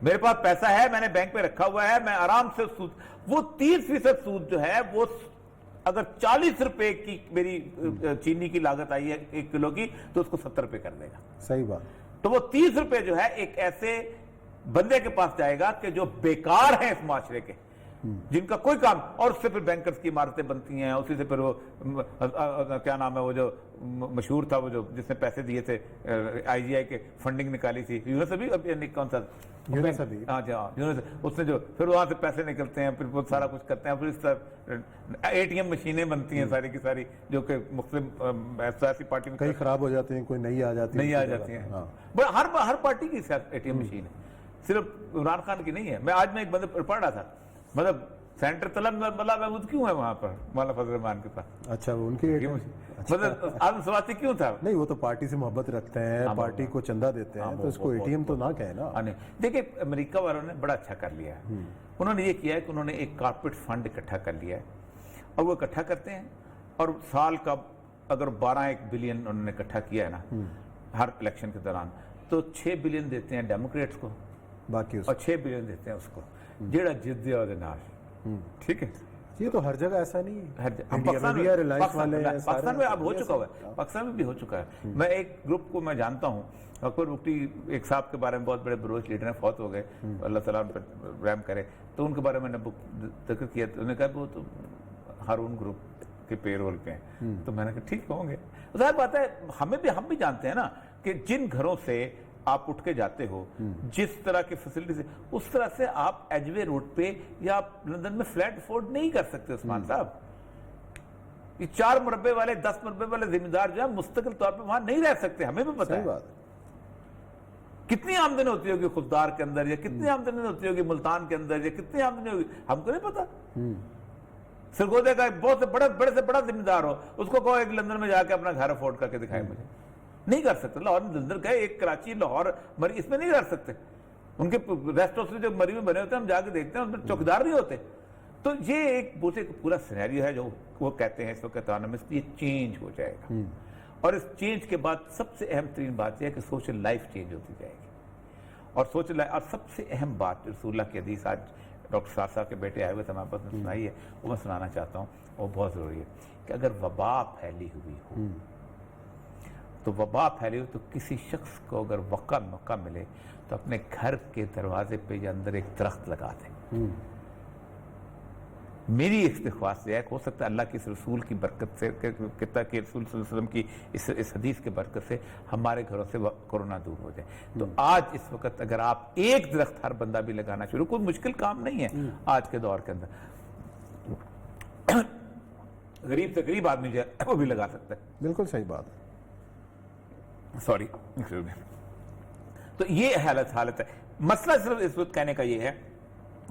میرے پاس پیسہ ہے، میں نے بینک پہ رکھا ہوا ہے، میں آرام سے سود، وہ 30% سود جو ہے وہ اگر 40 روپے کی میری چینی کی لاگت آئی ہے 1 کلو کی تو اس کو 70 روپے کر دے گا. صحیح بات. تو وہ 30 روپے جو ہے ایک ایسے بندے کے پاس جائے گا کہ جو بیکار ہیں اس معاشرے کے، جن کا کوئی کام، اور اس سے پھر بینکرز کی عمارتیں بنتی ہیں، اسی سے پھر وہ کیا نام ہے وہ جو مشہور تھا وہ جو جس نے پیسے دیے تھے آئی جی آئی کے فنڈنگ نکالی تھی، یونس ابھی کون سا یونس ابھی، ہاں جی ہاں یونس، اس نے جو پھر وہاں سے پیسے نکلتے ہیں، پھر وہ سارا کچھ کرتے ہیں، پھر اس طرح اے ٹی ایم مشینیں بنتی ہیں ساری کی ساری، جو کہ مختلف سیاسی پارٹی میں کئی خراب ہو جاتی ہیں، کوئی نئی آ جاتی ہیں. ہر پارٹی کی اے ٹی ایم مشین ہے، صرف عمران خان کی نہیں ہے. میں آج میں ایک بندے پر پڑھ رہا تھا، مطلب سینٹر طلب ملا محمود کیوں ہے وہاں پر مولانا فضل الرحمان کے پاس؟ اچھا ان کی مطلب آدم سواتی کیوں تھا؟ نہیں وہ تو پارٹی سے محبت رکھتے ہیں، پارٹی کو چندہ دیتے ہیں، تو اس کو اے ٹی ایم تو نہ کہیں نا. دیکھیں امریکہ والوں نے بڑا اچھا کر لیا ہے. انہوں نے یہ کیا ہے کہ انہوں نے ایک کارپوریٹ فنڈ اکٹھا کر لیا ہے، اور وہ اکٹھا کرتے ہیں، اور سال کا اگر 12 بلین انہوں نے اکٹھا کیا ہے نا ہر الیکشن کے دوران، تو 6 بلین دیتے ہیں ڈیموکریٹس کو، باقی اور 6 بلین دیتے ہیں اس کو جیڑا جد دیا دے نال. ٹھیک ہے، یہ تو ہر جگہ ایسا نہیں ہے. پاکستان میں اب ہو چکا ہوا ہے، پاکستان میں بھی ہو چکا ہے. میں ایک گروپ کو میں جانتا ہوں، اکبر بگٹی ایک صاحب کے بارے میں، بہت بڑے بروچ لیڈر ہیں، فوت ہو گئے، اللہ تعالیٰ ان پر رحم کرے. تو ان کے بارے میں نے ذکر کیا، تو انہوں نے کہا وہ تو ہارون گروپ کے پے رول پہ ہیں. تو میں نے کہا ٹھیک ہوں گے. ظاہر بات ہے ہم بھی جانتے ہیں نا کہ جن گھروں سے آپ اٹھ کے جاتے ہو، جس طرح کی فیسلٹی سے، اس طرح سے آپ ایج وے روڈ پہ یا آپ لندن میں فلیٹ افورڈ نہیں کر سکتے عثمان صاحب. یہ 4 مربے والے 10 مربے والے ذمہ دار جو ہے مستقل طور پہ وہاں نہیں رہ سکتے. ہمیں بھی پتہ ہے کتنی آمدنی ہوتی ہوگی خوددار کے اندر، یا کتنی آمدنی ہوتی ہوگی ملتان کے اندر، یا کتنی آمدنی ہوگی، ہم کو نہیں پتا. سرگودے کا بہت سے بڑے سے بڑا ذمہ دار ہو، اس کو کہو ایک لندن میں جا کے اپنا گھر افورڈ کر کے دکھائے مجھے، نہیں کر سکتے. لاہور میں لندن گئے، ایک کراچی لاہور مری، اس میں نہیں کر سکتے. ان کے ریسٹ ہاؤس جو مری میں بنے ہوتے ہیں ہم جا کے دیکھتے ہیں، اس میں چوکیدار نہیں ہوتے. تو یہ ایک پورا سینیریو ہے جو وہ کہتے ہیں اس وقت اکانومسٹ، یہ چینج ہو جائے گا. اور اس چینج کے بعد سب سے اہم ترین بات یہ ہے کہ سوشل لائف چینج ہوتی جائے گی. اور سوشل لائف، اور سب سے اہم بات رسول اللہ کی حدیث آج ڈاکٹر صاحب صاحب کے بیٹے آئے ہوئے تھے ہمارے پاس نے سنائی ہے، وہ میں سنانا چاہتا ہوں. وہ بہت ضروری ہے کہ اگر وبا پھیلی ہوئی ہو، تو وبا پھیلی ہوئی تو کسی شخص کو اگر موقع ملے تو اپنے گھر کے دروازے پہ یا اندر ایک درخت لگا دیں. میری ایک درخواست یہ ہے کہ ہو سکتا ہے اللہ کے اس رسول کی برکت سے، کہ رسول صلی اللہ علیہ وسلم کی اس حدیث کے برکت سے ہمارے گھروں سے کورونا دور ہو جائے. تو آج اس وقت اگر آپ ایک درخت ہر بندہ بھی لگانا شروع، کوئی مشکل کام نہیں ہے آج کے دور کے اندر. غریب سے غریب آدمی جو ہے وہ بھی لگا سکتا ہے. بالکل صحیح بات ہے. سوری. تو یہ حالت ہے. مسئلہ صرف اس وقت کہنے کا یہ ہے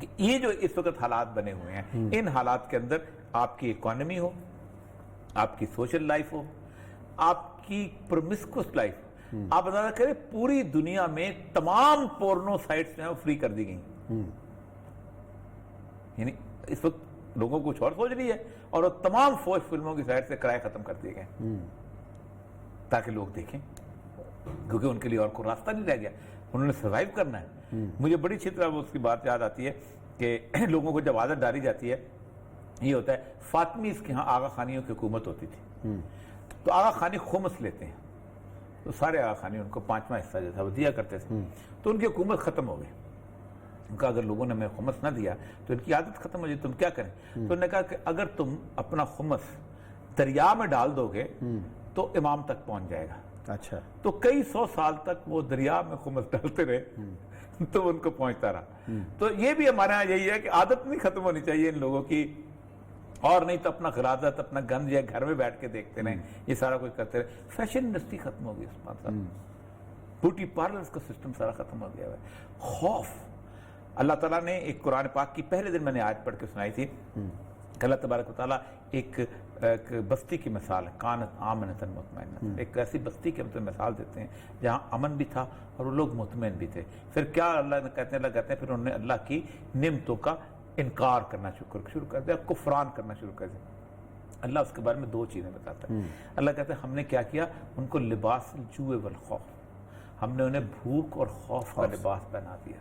کہ یہ جو اس وقت حالات بنے ہوئے ہیں، ان حالات کے اندر آپ کی اکانومی ہو، آپ کی سوشل لائف ہو، آپ کی پرومسکوس لائف، آپ اندازہ کریں پوری دنیا میں تمام پورنو سائٹس جو ہیں وہ فری کر دی گئی. یعنی اس وقت لوگوں کو کچھ اور سوچ رہی ہے، اور وہ تمام فوج فلموں کی سائٹ سے کرائے ختم کر دیے گئے تاکہ لوگ دیکھیں، کیونکہ ان کے لیے اور کوئی راستہ نہیں رہ گیا. انہوں نے سروائیو کرنا ہے. مجھے بڑی اچھی طرح اس کی بات یاد آتی ہے کہ لوگوں کو جب عادت ڈالی جاتی ہے، یہ ہوتا ہے فاطمیز کے ہاں آغا خانیوں کی حکومت ہوتی تھی، تو آغا خانی خمس لیتے ہیں، تو سارے آغا خانی ان کو 5واں حصہ جو تھا وہ دیا کرتے تھے. تو ان کی حکومت ختم ہو گئی. ان کا اگر لوگوں نے ہمیں خمس نہ دیا تو ان کی عادت ختم ہو جائے، تم کیا کریں؟ تو انہوں نے کہا کہ اگر تم اپنا خمس دریا میں ڈال دو گے تو امام تک پہنچ جائے گا. اچھا. تو کئی 100 سال تک وہ دریا میں خمس ڈالتے رہے تو ان کو پہنچتا رہا. تو یہ بھی ہمارے یہاں یہی ہے کہ عادت نہیں ختم ہونی چاہیے ان لوگوں کی، اور نہیں تو اپنا غراضت، اپنا گند یا گھر میں بیٹھ کے دیکھتے رہیں، یہ سارا کچھ کرتے رہے. فیشن انڈسٹری ختم ہو گئی عثمان صاحب، بیوٹی پارلرز کا سسٹم سارا ختم ہو گیا ہے. خوف. اللہ تعالیٰ نے ایک قرآن پاک کی پہلے دن میں نے آیت پڑھ کے سنائی تھی کہ اللہ تبارک و تعالیٰ ایک بستی کی مثال ہے، کانت آمنۃ مطمئنۃ، ایک ایسی بستی کی ہم مثال دیتے ہیں جہاں امن بھی تھا اور وہ لوگ مطمئن بھی تھے. پھر کیا اللہ کہتے ہیں پھر انہوں نے اللہ کی نعمتوں کا انکار کرنا شروع کر دیا، کفران کرنا شروع کر دیا. اللہ اس کے بارے میں 2 چیزیں بتاتا ہے. اللہ کہتے ہیں ہم نے کیا کیا، ان کو لباس الجوع والخوف، ہم نے انہیں بھوک اور خوف کا لباس پہنا دیا.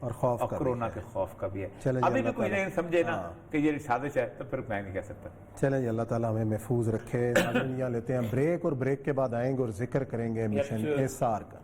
اور خوف اور کا کورونا کے خوف کا بھی ہے. چلیں جی، ابھی بھی اللہ کوئی تعالیٰ- نہیں سمجھے نا کہ یہ سازش ہے تو پھر میں نہیں کہہ سکتا. چلیں جی، اللہ تعالیٰ ہمیں محفوظ رکھے. ناظرین، یہاں لیتے ہیں بریک اور بریک کے بعد آئیں گے اور ذکر کریں گے مشن ایسار کا.